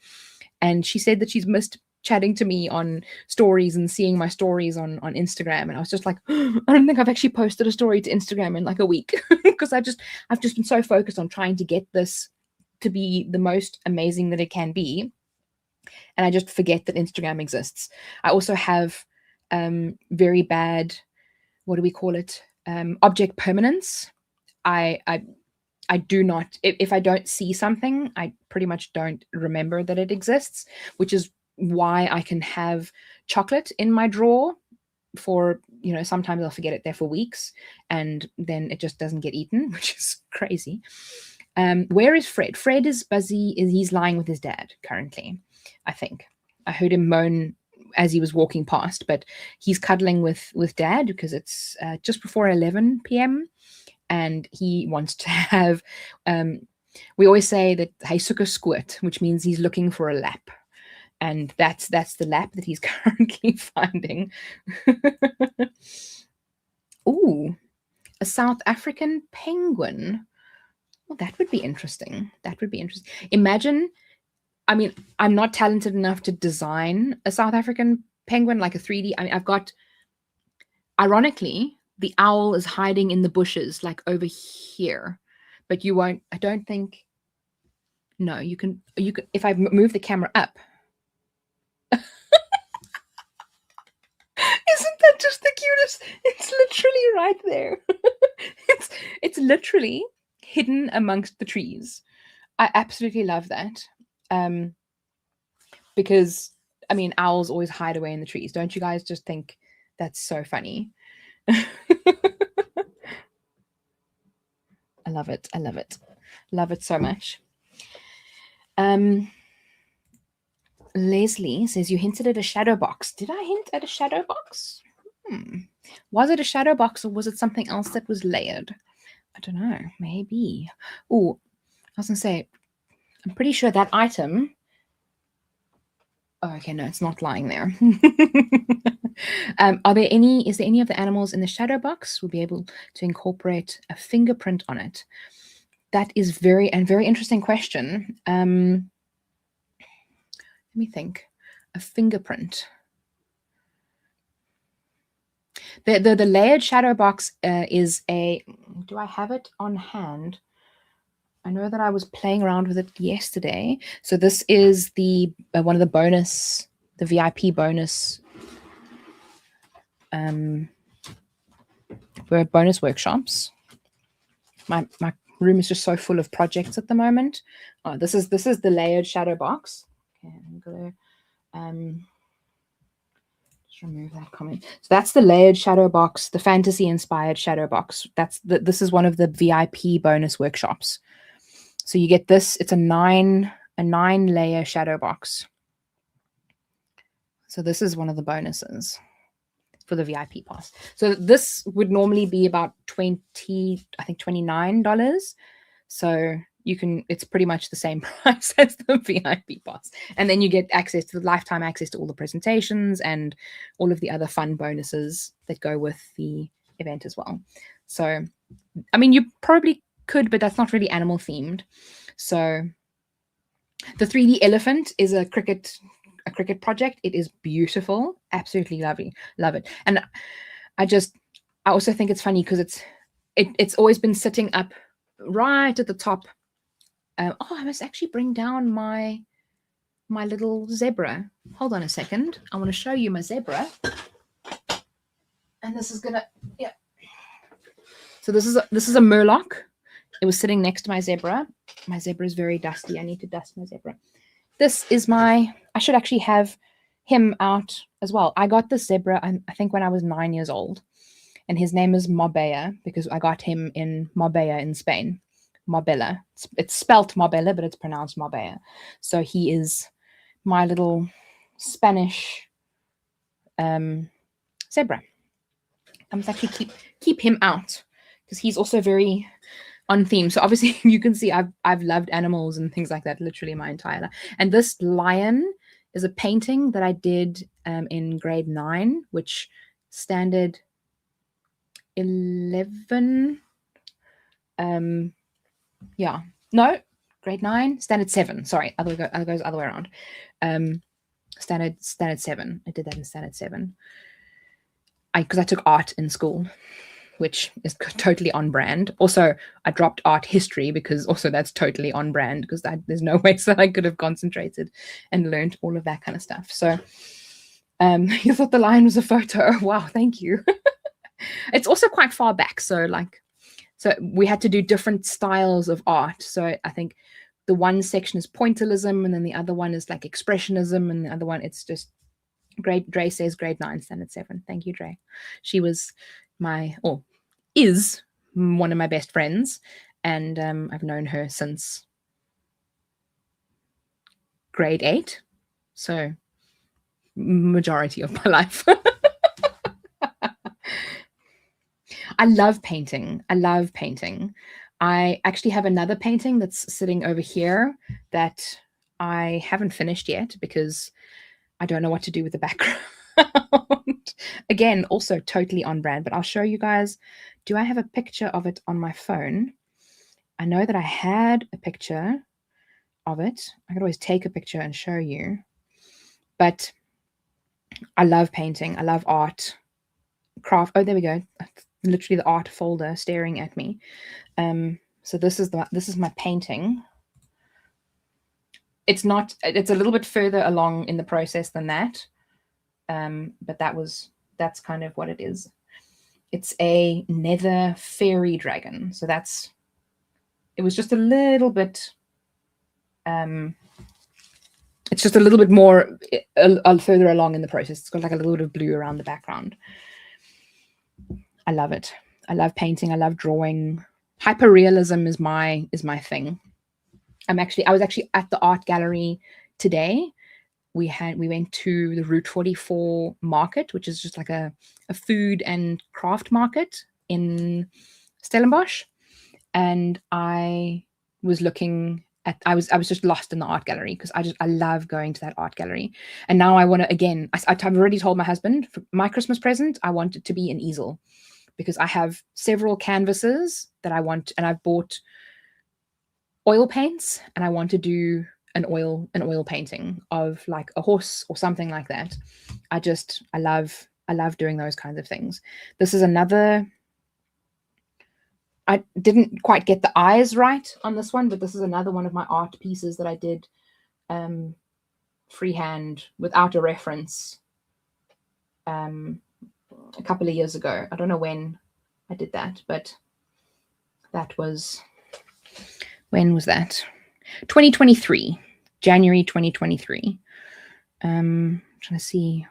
and she said that she's missed chatting to me on stories and seeing my stories on Instagram. And I was just like, I don't think I've actually posted a story to Instagram in like a week because I've just been so focused on trying to get this to be the most amazing that it can be. And I just forget that Instagram exists. I also have very bad, what do we call it? Object permanence. I do not, if I don't see something, I pretty much don't remember that it exists, which is why I can have chocolate in my drawer for, sometimes I'll forget it there for weeks and then it just doesn't get eaten, which is crazy. Where is Fred? Fred is busy. He's lying with his dad currently, I think. I heard him moan as he was walking past, but he's cuddling with dad because it's just before 11 p.m. and he wants to have, we always say that hy soek 'n squid, which means he's looking for a lap. And that's the lap that he's currently finding. Ooh, a South African penguin. Well, that would be interesting. Imagine, I mean, I'm not talented enough to design a South African penguin, like a 3D. I mean, I've got, ironically, the owl is hiding in the bushes, like over here. But you won't, I don't think, no, you can, if I move the camera up. Isn't that just the cutest? It's literally right there. It's literally hidden amongst the trees. I absolutely love that. Because, I mean, owls always hide away in the trees. Don't you guys just think that's so funny? I love it. I love it. Love it so much. Leslie says, you hinted at a shadow box. Did I hint at a shadow box? Was it a shadow box or was it something else that was layered? I don't know. Maybe. Oh, I was going to say, I'm pretty sure that item. Oh, okay. No, it's not lying there. Is there any of the animals in the shadow box we'll be able to incorporate a fingerprint on it? That is very interesting question. Let me think. A fingerprint. The layered shadow box is a. Do I have it on hand? I know that I was playing around with it yesterday. So this is the one of the bonus, the VIP bonus. We're bonus workshops. My room is just so full of projects at the moment. Oh, this is the layered shadow box. Okay, I'm gonna just remove that comment. So that's the layered shadow box, the fantasy inspired shadow box. This is one of the VIP bonus workshops. So you get this. It's a 9 layer shadow box. So this is one of the bonuses for the VIP pass. So this would normally be about $29. So you can, it's pretty much the same price as the VIP pass. And then you get access to the lifetime access to all the presentations and all of the other fun bonuses that go with the event as well. So, I mean, you probably could, but that's not really animal themed. So the 3D elephant is a cricket project. It is beautiful. Absolutely lovely. Love it. And I also think it's funny because it's always been sitting up right at the top. I must actually bring down my little zebra. Hold on a second. I want to show you my zebra. And this is gonna, yeah. So this is a murloc. It was sitting next to my zebra. My zebra is very dusty. I need to dust my zebra. This is I should actually have him out as well. I got the zebra, I think, when I was 9 years old, and his name is Marbella because I got him in Marbella in Spain. Marbella. It's spelt Marbella, but it's pronounced Marbella. So he is my little Spanish zebra. I must actually keep him out because he's also very on theme. So obviously you can see I've loved animals and things like that literally my entire life. And this lion is a painting that I did in grade 9, which standard 11. Yeah, no, grade 9, standard 7. Sorry, other goes other way around. Standard 7. I did that in standard 7. Because I took art in school, which is totally on brand. Also, I dropped art history because also that's totally on brand because there's no way that I could have concentrated and learned all of that kind of stuff. So you thought the lion was a photo. Wow, thank you. It's also quite far back. So we had to do different styles of art. So I think the one section is pointillism and then the other one is like expressionism and the other one, it's just Dre says grade 9, standard 7. Thank you, Dre. She was is one of my best friends, and I've known her since grade 8, so majority of my life. I love painting. I actually have another painting that's sitting over here that I haven't finished yet because I don't know what to do with the background. Again, also totally on brand, but I'll show you guys. Do I have a picture of it on my phone? I know that I had a picture of it. I could always take a picture and show you. But I love painting. I love art, craft. Oh, there we go. Literally the art folder staring at me. So this is my painting. It's a little bit further along in the process than that. But that's kind of what it is. It's a nether fairy dragon. So it was just a little bit, it's just a little bit more further along in the process. It's got like a little bit of blue around the background. I love it. I love painting. I love drawing. Hyperrealism is my thing. I was actually at the art gallery today. We went to the Route 44 market, which is just like a food and craft market in Stellenbosch. And I was looking at, I was just lost in the art gallery because I love going to that art gallery. And now I want to, again, I've already told my husband for my Christmas present, I want it to be an easel because I have several canvases that I want, and I've bought oil paints and I want to do an oil painting of like a horse or something like that. I love doing those kinds of things. This is another, I didn't quite get the eyes right on this one, but this is another one of my art pieces that I did freehand without a reference a couple of years ago. I don't know when I did that, but that was, when was that? 2023, January 2023. Trying to see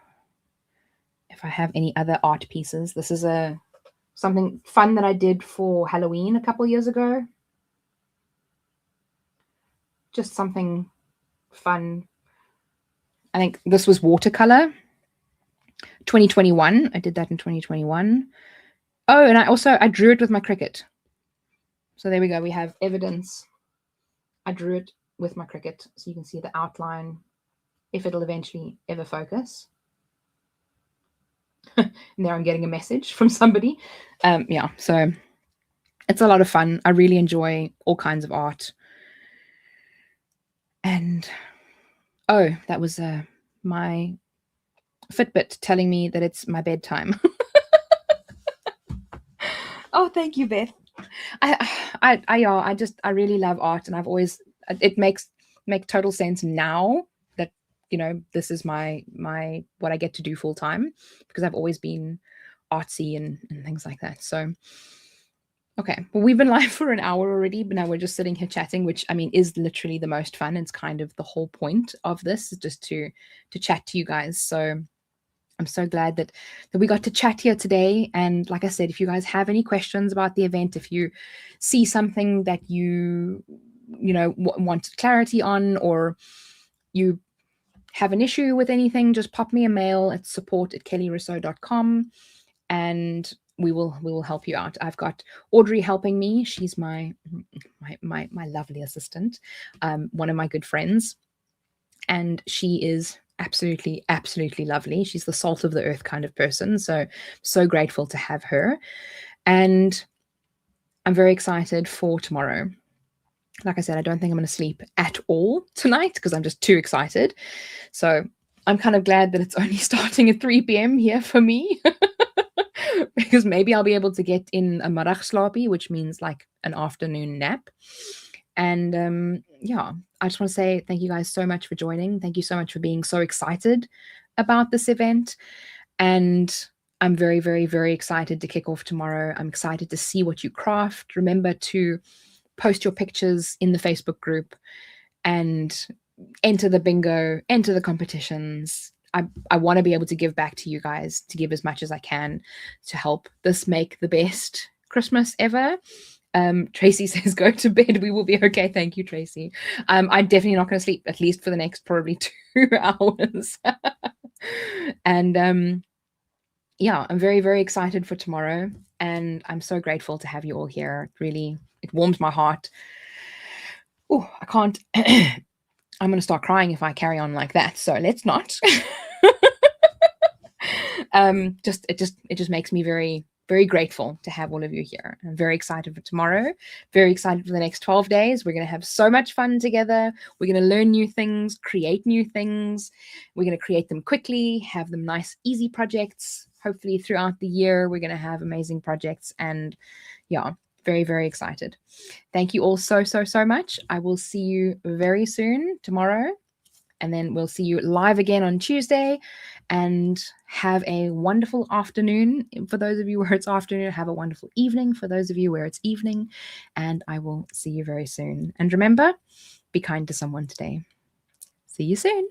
if I have any other art pieces. This is something fun that I did for Halloween a couple years ago. Just something fun. I think this was watercolor. 2021. I did that in 2021. Oh, and I drew it with my Cricut. So there we go. We have evidence. I drew it with my Cricut, so you can see the outline, if it'll eventually ever focus. Now I'm getting a message from somebody. Yeah, so it's a lot of fun. I really enjoy all kinds of art. And oh, that was my Fitbit telling me that it's my bedtime. Oh, thank you, Beth. I really love art, and I've always, it makes total sense now that, you know, this is my what I get to do full time, because I've always been artsy and things like that. So Okay, well, we've been live for an hour already, but now we're just sitting here chatting, which I mean is literally the most fun. It's kind of the whole point of this, is just to chat to you guys. So I'm so glad that we got to chat here today. And like I said, if you guys have any questions about the event, if you see something that you know want clarity on, or you have an issue with anything, just pop me a mail at support@kellyrousseau.com, and we will help you out. I've got Audrey helping me. She's my lovely assistant, one of my good friends, and she is absolutely lovely. She's the salt of the earth kind of person. So grateful to have her, and I'm very excited for tomorrow. Like I said, I don't think I'm going to sleep at all tonight because I'm just too excited. So I'm kind of glad that it's only starting at 3 p.m. here for me. Because maybe I'll be able to get in a middagslaapie, which means like an afternoon nap. And yeah, I just want to say thank you guys so much for joining. Thank you so much for being so excited about this event. And I'm very excited to kick off tomorrow. I'm excited to see what you craft. Remember to post your pictures in the Facebook group and enter the bingo, enter the competitions. I want to be able to give back to you guys, to give as much as I can to help this make the best Christmas ever. Tracy says go to bed, we will be okay. Thank you, Tracy. I'm definitely not going to sleep, at least for the next probably 2 hours. And yeah, I'm very excited for tomorrow, and I'm so grateful to have you all here. Really, it warms my heart. Oh, I can't. I'm going to start crying if I carry on like that, so let's not. It just makes me very grateful to have all of you here. I'm very excited for tomorrow, very excited for the next 12 days. We're going to have so much fun together. We're going to learn new things, create new things. We're going to create them quickly, have them nice, easy projects. Hopefully throughout the year, we're going to have amazing projects. And yeah, very excited. Thank you all so much. I will see you very soon tomorrow, and then we'll see you live again on Tuesday. And have a wonderful afternoon. For those of you where it's afternoon, have a wonderful evening. For those of you where it's evening, and I will see you very soon. And remember, be kind to someone today. See you soon.